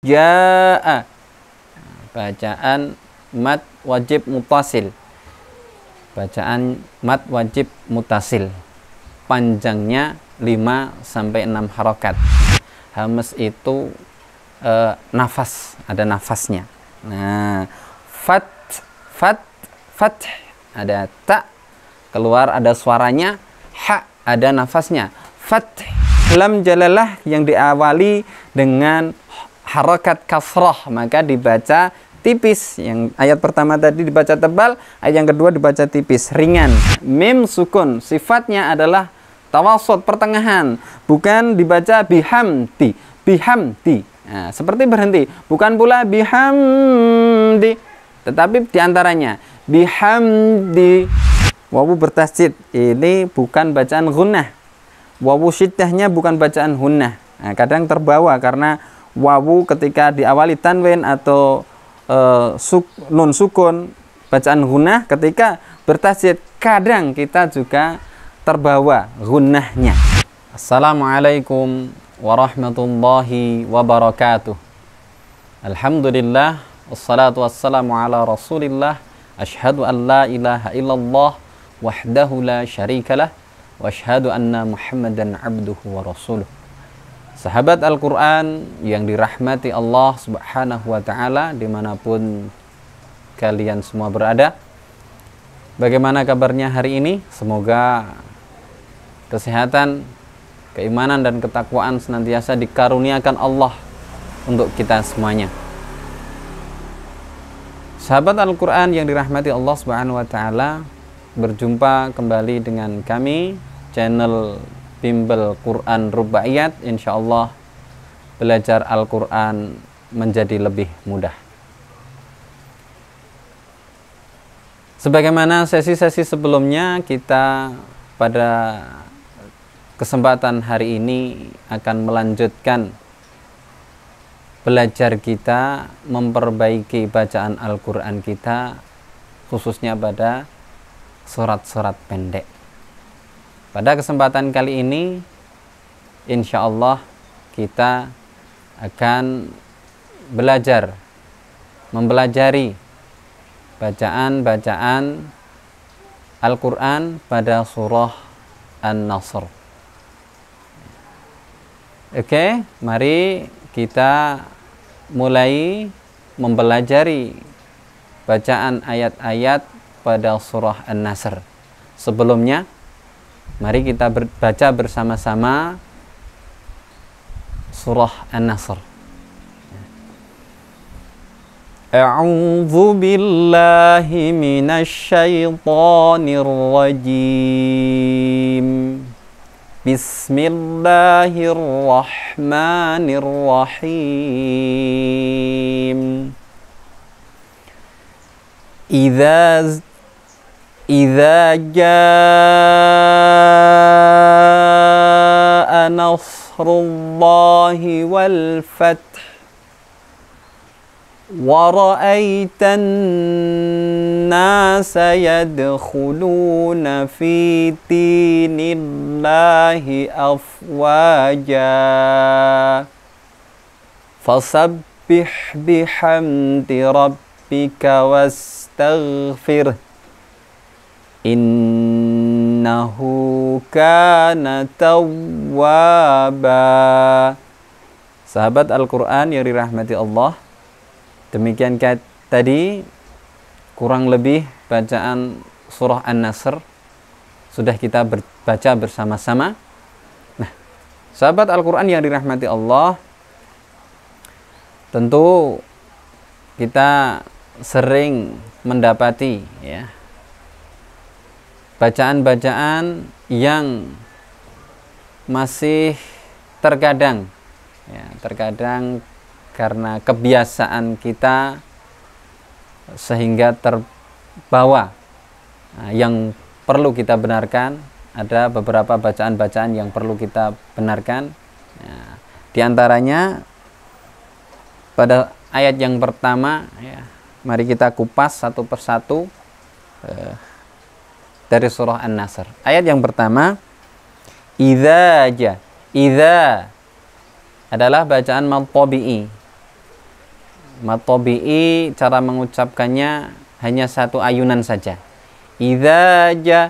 Jaa. Bacaan mad wajib mutasil. Bacaan mad wajib mutasil. Panjangnya 5 sampai 6 harokat. Hamas itu nafas, ada nafasnya. Nah, fat, ada ta, keluar ada suaranya, ha, ada nafasnya. Fat, lam jalalah yang diawali dengan harokat kasrah, maka dibaca tipis. Yang ayat pertama tadi dibaca tebal, ayat yang kedua dibaca tipis, ringan. Mim sukun, sifatnya adalah tawasud, pertengahan, bukan dibaca bihamdi. Nah, seperti berhenti, bukan pula bihamdi, tetapi diantaranya bihamdi. Wawu bertasydid, ini bukan bacaan gunnah. Wawu syiddahnya bukan bacaan hunnah. Nah, kadang terbawa karena wawu ketika diawali tanwin atau nun sukun bacaan gunnah, ketika bertasydid kadang kita juga terbawa gunnahnya. Assalamualaikum warahmatullahi wabarakatuh. Alhamdulillah, wassalatu wassalamu ala rasulillah. Ashhadu an la ilaha illallah wahdahu la syarikalah, wa ashhadu anna muhammadan abduhu wa rasuluh. Sahabat Al-Quran yang dirahmati Allah subhanahu wa ta'ala, dimanapun kalian semua berada, bagaimana kabarnya hari ini? Semoga kesehatan, keimanan, dan ketakwaan senantiasa dikaruniakan Allah untuk kita semuanya. Sahabat Al-Quran yang dirahmati Allah Subhanahu wa ta'ala, berjumpa kembali dengan kami, channel Bimbel Quran Rubaiyat. Insyaallah belajar Al-Quran menjadi lebih mudah. Sebagaimana sesi-sesi sebelumnya, kita pada kesempatan hari ini akan melanjutkan belajar kita, memperbaiki bacaan Al-Quran kita, khususnya pada surat-surat pendek. Pada kesempatan kali ini, insya Allah kita akan mempelajari bacaan-bacaan Al-Quran pada surah An-Nasr. Oke, mari kita mulai mempelajari bacaan ayat-ayat pada surah An-Nasr. Sebelumnya, mari kita baca bersama-sama surah An-Nasr. A'udzu billahi minasy syaithanir rajim. Bismillahirrahmanirrahim. Idza jaa nasrullahi wal fath wa ra'aitan nasa yadkhuluna fi dinillahi afwaja fasabbih bihamdi rabbika wastaghfir innahu kana tawwaba. Sahabat Al-Quran yang dirahmati Allah, demikian tadi kurang lebih bacaan surah An-Nasr sudah kita baca bersama-sama. Nah, sahabat Al-Quran yang dirahmati Allah, tentu kita sering mendapati ya bacaan-bacaan yang masih terkadang karena kebiasaan kita sehingga terbawa. Nah, yang perlu kita benarkan, ada beberapa bacaan-bacaan yang perlu kita benarkan. Nah, di antaranya pada ayat yang pertama, ya, mari kita kupas satu persatu dari surah An-Nasr. Ayat yang pertama, idza adalah bacaan mad tabi'i. Mad tabi'i cara mengucapkannya hanya satu ayunan saja. Idza ya,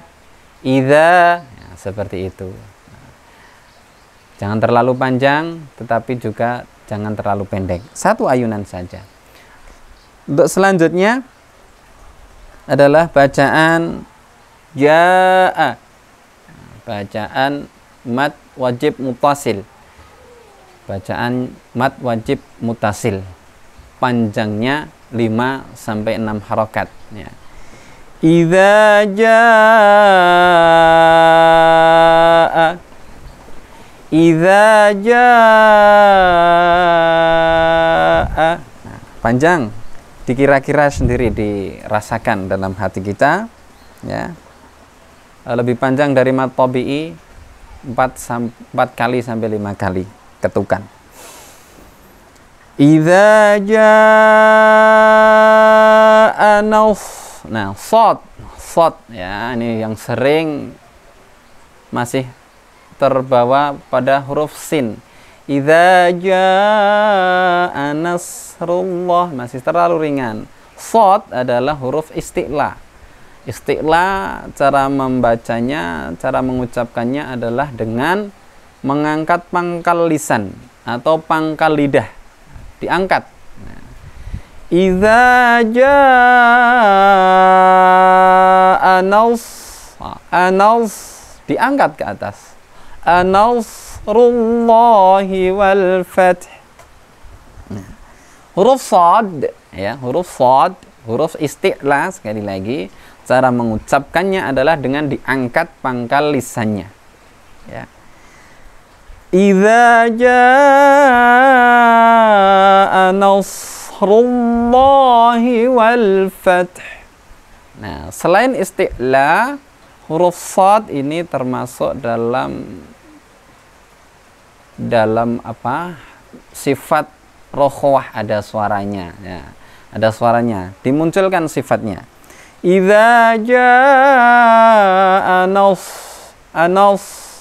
seperti itu. Jangan terlalu panjang, tetapi juga jangan terlalu pendek. Satu ayunan saja. Untuk selanjutnya adalah bacaan jaa. Bacaan mad wajib mutasil. Bacaan mad wajib mutasil. Panjangnya 5 sampai 6 harokat ya. Idza jaa, idza jaa. Nah, panjang, dikira-kira sendiri, dirasakan dalam hati kita ya. Lebih panjang dari mad tabi'i 4 kali sampai 5 kali ketukan. Idza jaa nasr. Nah, shad ya, ini yang sering masih terbawa pada huruf sin. Idza jaa nasrullah, masih terlalu ringan. Shad adalah huruf isti'la. Isti'la cara membacanya, cara mengucapkannya adalah dengan mengangkat pangkal lisan atau pangkal lidah. Diangkat. Idza jaa nasr, diangkat ke atas. Nasrullahi wal fath. Huruf shad ya, huruf shad, huruf isti'la sekali lagi. Cara mengucapkannya adalah dengan diangkat pangkal lisannya. Ya. Idza jaa nasrullahi wal fath. Nah, selain isti'la, huruf shad ini termasuk dalam apa? Sifat rokhwah, ada suaranya ya. Ada suaranya, dimunculkan sifatnya. Idza jaa anas,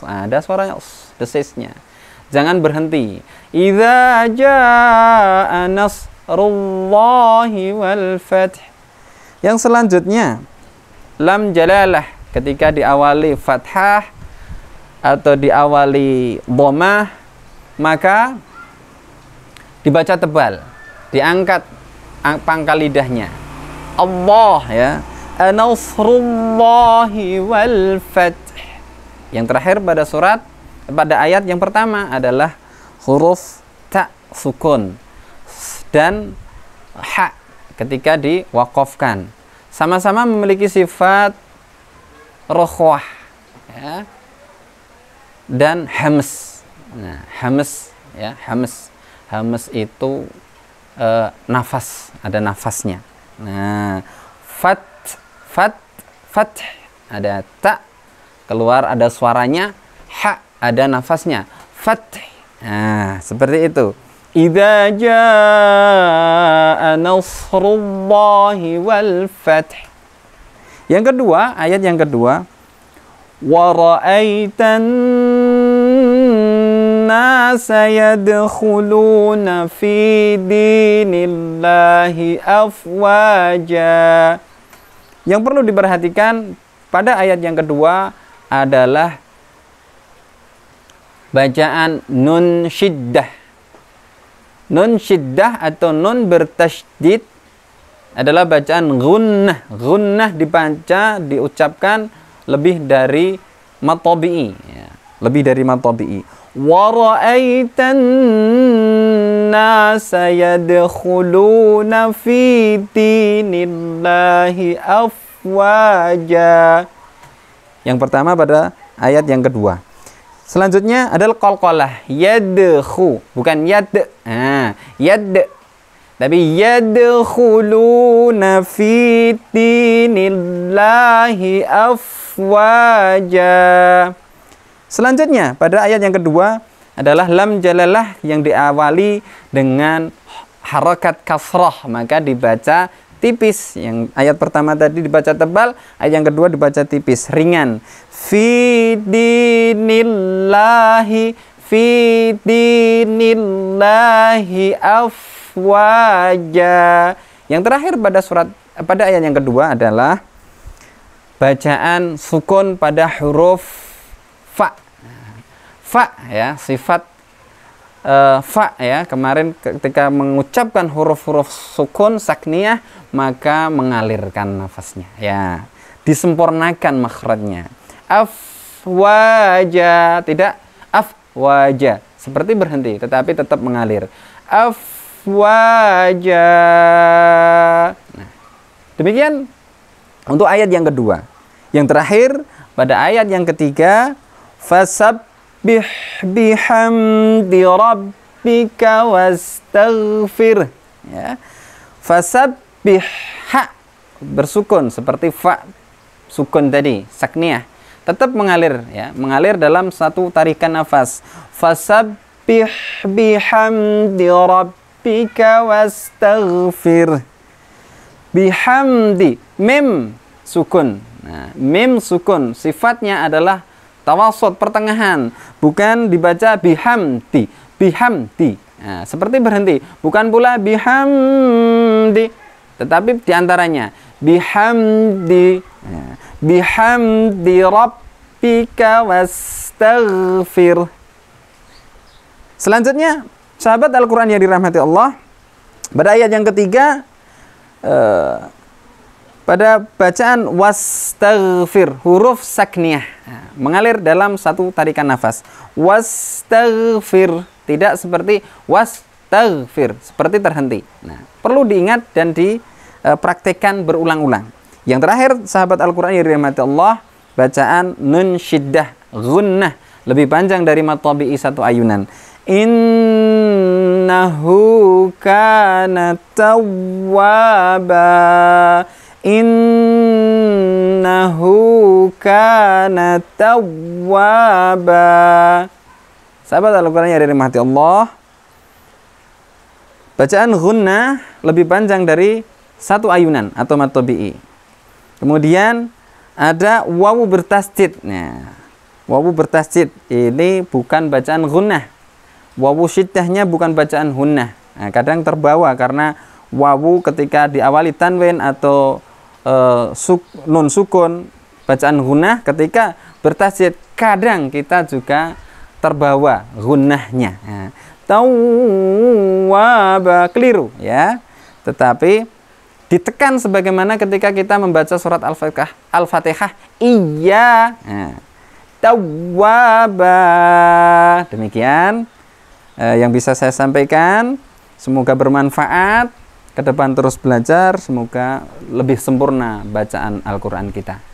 ada suaranya, desisnya. Jangan berhenti. Idza jaa nasrullahi wal fath. Yang selanjutnya lam jalalah, ketika diawali fathah atau diawali dhammah maka dibaca tebal, diangkat pangkal lidahnya. Allah ya, nasrullahi wal fath. Yang terakhir pada ayat yang pertama adalah huruf ta sukun dan ha ketika diwaqafkan. Sama-sama memiliki sifat rokhwah ya, dan hams. Nah, hams ya, hams itu nafas, ada nafasnya. Nah, fath ada ta keluar, ada suaranya. Ha ada nafasnya. Fath. Nah, seperti itu. Idza jaa nasrullahi wal fath. Yang kedua, ayat yang kedua, wa ra'aitan nasa yadkhuluna fi dinillahi afwaja. Yang perlu diperhatikan pada ayat yang kedua adalah bacaan nun syiddah. Nun syiddah atau nun bertasydid adalah bacaan gunnah. Gunnah dibaca, diucapkan lebih dari mad tabi'i ya, lebih dari mad tabi'i. Wa ra'aitan nasa yadkhuluna fi dinillahi afwaja. Yang pertama pada ayat yang kedua. Selanjutnya adalah qalqalah, yadkhu, bukan yad. Nah, yad. Tapi yadkhuluna fi dinillahi afwaja. Selanjutnya pada ayat yang kedua adalah lam jalalah yang diawali dengan harakat kasrah, maka dibaca tipis. Yang ayat pertama tadi dibaca tebal, ayat yang kedua dibaca tipis, ringan. Fi dinillahi, fi dinillahi afwaja. Yang terakhir pada ayat yang kedua adalah bacaan sukun pada huruf fa. Fa ya, sifat fa ya. Kemarin ketika mengucapkan huruf-huruf sukun sakniyah maka mengalirkan nafasnya ya. Disempurnakan makhrajnya. Afwaja, tidak afwaja seperti berhenti tetapi tetap mengalir. Afwaja. Nah, demikian untuk ayat yang kedua. Yang terakhir pada ayat yang ketiga, fasabbih bihamdi rabbika wastaghfir ya. Fasabbih, ha bersukun seperti fa sukun tadi, sakniyah, tetap mengalir ya, mengalir dalam satu tarikan nafas. Fasabbih bihamdi rabbika wastaghfir. Bihamdi, mim sukun. Nah, mim sukun sifatnya adalah tawassut, pertengahan, bukan dibaca bihamdi, bihamdi. Nah, seperti berhenti, bukan pula bihamdi, tetapi diantaranya bihamdi, bihamdi rabbika wastaghfir. Selanjutnya, sahabat Al-Quran yang dirahmati Allah, pada ayat yang ketiga, pada bacaan wastaghfir, huruf sakniyah mengalir dalam satu tarikan nafas. Wastaghfir, tidak seperti wastaghfir, seperti terhenti. Nah, perlu diingat dan dipraktekkan berulang-ulang. Yang terakhir, sahabat Al-Quran yang dirahmati Allah, bacaan nun syiddah, gunnah, lebih panjang dari mad tabi'i satu ayunan. Innahu kana tawwaba. Innahu kana tawwaba. Sahabat Al-Quran yang dirahmati Allah, bacaan gunnah lebih panjang dari satu ayunan atau mad tabi'i. Kemudian ada wawu bertasdid. Nah, wawu bertasdid ini bukan bacaan gunnah. Wawu syiddahnya bukan bacaan hunnah. Nah, kadang terbawa karena wawu ketika diawali tanwin atau nun sukun bacaan gunnah, ketika bertasdid kadang kita juga terbawa gunnahnya. Nah, tawwaba keliru ya. Tetapi ditekan sebagaimana ketika kita membaca surat Al-Fatihah, iya, nah, tawwaba. Demikian yang bisa saya sampaikan. Semoga bermanfaat. Ke depan terus belajar, semoga lebih sempurna bacaan Al-Quran kita.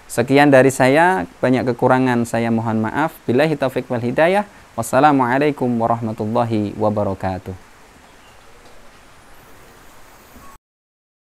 Sekian dari saya, banyak kekurangan saya mohon maaf. Billahi taufiq wal hidayah. Wassalamualaikum warahmatullahi wabarakatuh.